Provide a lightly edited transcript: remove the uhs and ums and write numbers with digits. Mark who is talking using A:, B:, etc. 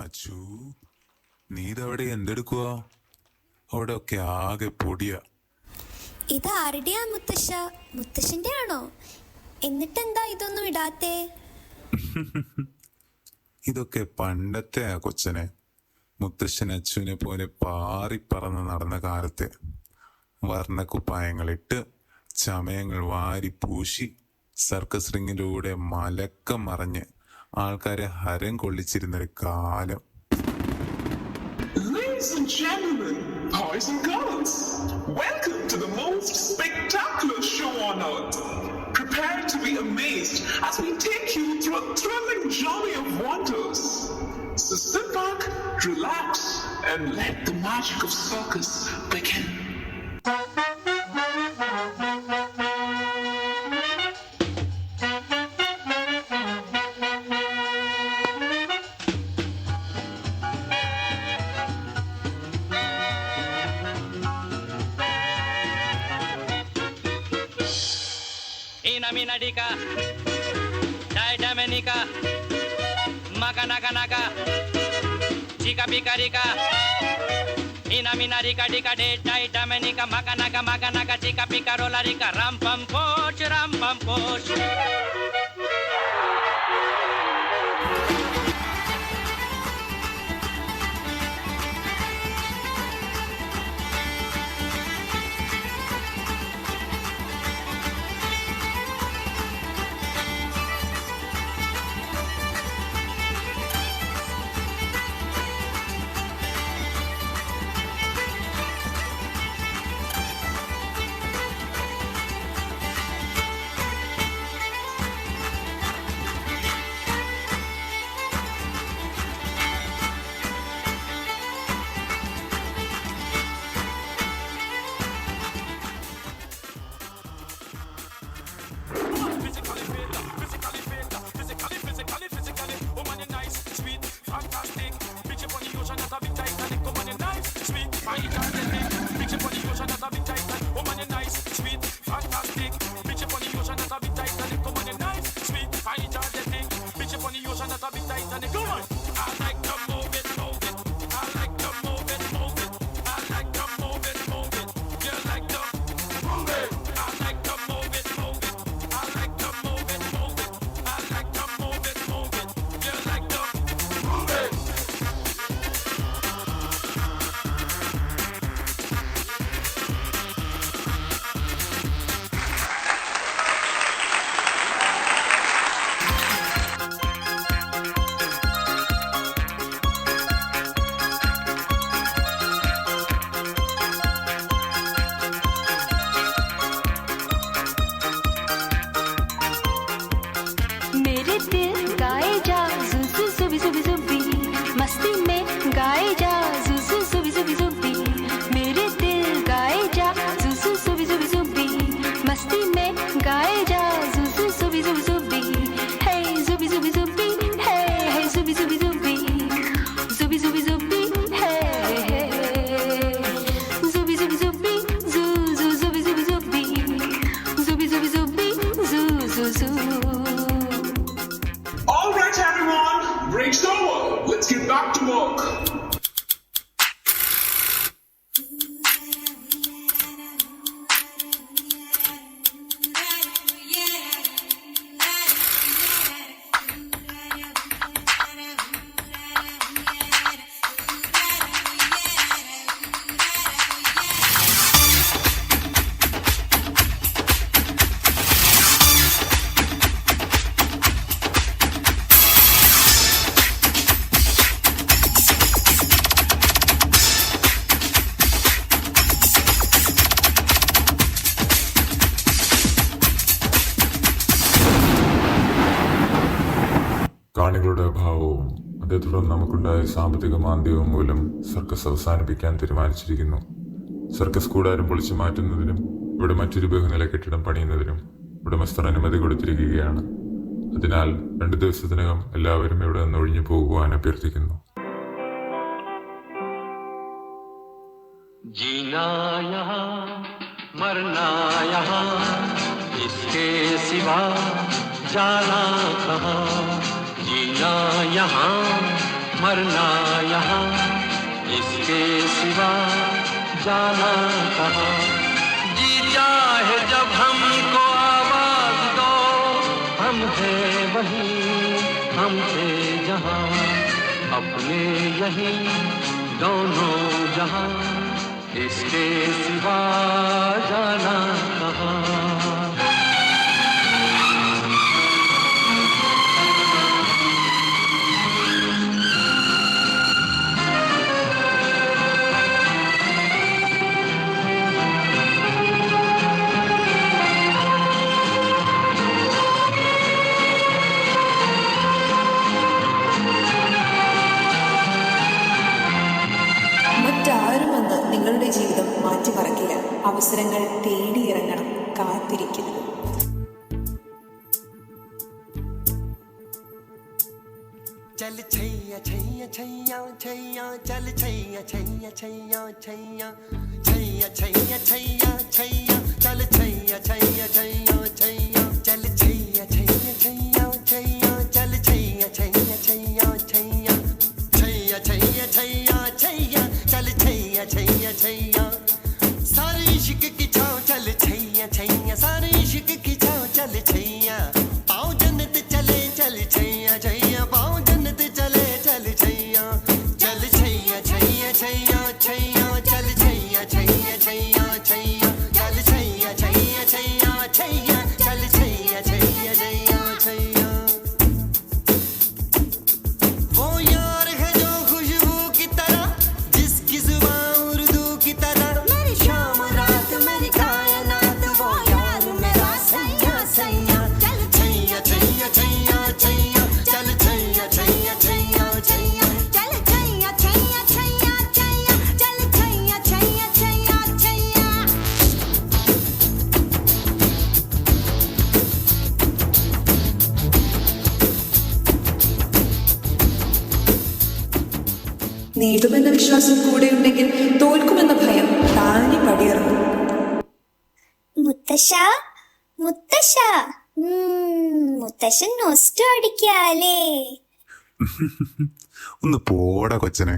A: അച്ചു, നീ ഇതവിടെ എന്തെടുക്കുവാ? അവിടെ ഒക്കെ ആകെ പൊടിയാ.
B: ഇത് ആരുടെയാ മുത്തശ്ശ? മുത്തശ്ശന്റെ ആണോ? എന്നിട്ടെന്താ ഇതൊന്നും ഇടാത്തേ?
A: ഇതൊക്കെ പണ്ടത്തെ ആ കൊച്ചനെ. മുത്തശ്ശൻ അച്ചുവിനെ പോലെ പാറിപ്പറന്ന് നടന്ന കാലത്തെ വർണ്ണക്കുപ്പായങ്ങളിട്ട് ചമയങ്ങൾ വാരി പൂശി സർക്കസ് റിങ്ങിലൂടെ മലക്കം മറിഞ്ഞ് ആൾക്കാരെ ഹരം കൊള്ളിച്ചിരുന്നൊരു കാലം.
C: Ladies and gentlemen, boys and girls, welcome to the most spectacular show on earth. Prepare to be amazed as we take you through a thrilling journey of wonders. So sit back, relax, and let the magic of circus begin.
D: Ina mina dika, dai damenika, maka naka naka, chika pika rika. Ina mina rika dika de dai damenika, maka naka chika pika rola rika. Ram pam poch.
C: All right, everyone, break's over. Let's get back to work.
A: കാണികളുടെ അഭാവവും അതേ തുടർന്ന് നമുക്കുണ്ടായ സാമ്പത്തിക മാന്ദ്യവും മൂലം circus അവസാനിപ്പിക്കാൻ തീരുമാനിച്ചിരിക്കുന്നു. Circus കൂടാരം പൊളിച്ചു മാറ്റുന്നതിനും ഇവിടെ മറ്റൊരു ബഹുനില കെട്ടിടം പണിയുന്നതിനും ഉടമസ്ഥർ അനുമതി കൊടുത്തിരിക്കുകയാണ്. അതിനാൽ 2 ദിവസത്തിനകം എല്ലാവരും ഇവിടെ നിന്ന് ഒഴിഞ്ഞു പോകുവാൻ അഭ്യർത്ഥിക്കുന്നു.
E: जीना यहाँ मरना यहाँ इसके सिवा जाना कहाँ. जीना यहाँ मरना यहाँ, इसके सिवा जाना कहाँ। जी चाहे जब हमको आवाज दो, हम हैं वहीं, हम थे जहाँ, अपने यहीं दोनों जहाँ, इसके सिवा जाना कहाँ।
F: മറ്റാരും വന്ന് നിങ്ങളുടെ ജീവിതം മാറ്റിമറിക്കില്ല. അവസരങ്ങൾ തേടിയിറങ്ങണം, കാത്തിരിക്കരുത്.
G: चल छैया छैया छैया छैया चल छैया छैया छैया छैया छैया छैया छैया छैया चल छैया छैया छैया छैया चल छैया छैया छैया छैया चल छैया छैया छैया छैया छैया छैया छैया छैया चल छैया छैया छैया सारे इश्क की छाँव चल छैया छैया सारे इश्क की छाँव चल छैया पाँव जन्नत चले चल छैया छैया पाँव जन्नत चले चल छैया चल छैया छैया छैया छैया चल छैया छैया छैया छैया चल छैया छैया छैया छैया चल छैया छैया छैया छैया वो यार है जो खुशबू की तरह जिसकी जुबान उर्दू की तरह मेरी शाम रात मेरी कायनात वो यार मेरा सैया सैया चल छैया छैया छैया छैया चल छैया छैया छैया छैया
B: चल छैया छैया छैया छैया चल छैया छैया छैया छैया।
F: നേടുമെന്ന വിശ്വാസം കൂടെയുണ്ടെങ്കിൽ തോൽക്കുമെന്ന ഭയം താനെ പടിയിറങ്ങും.
B: മുത്തശ്ശ മുത്തശ്ശ, മുത്തശ്ശൻ നൊസ്റ്റു അടിക്കാലേ.
H: ഒന്ന് പോടാ കൊച്ചനെ.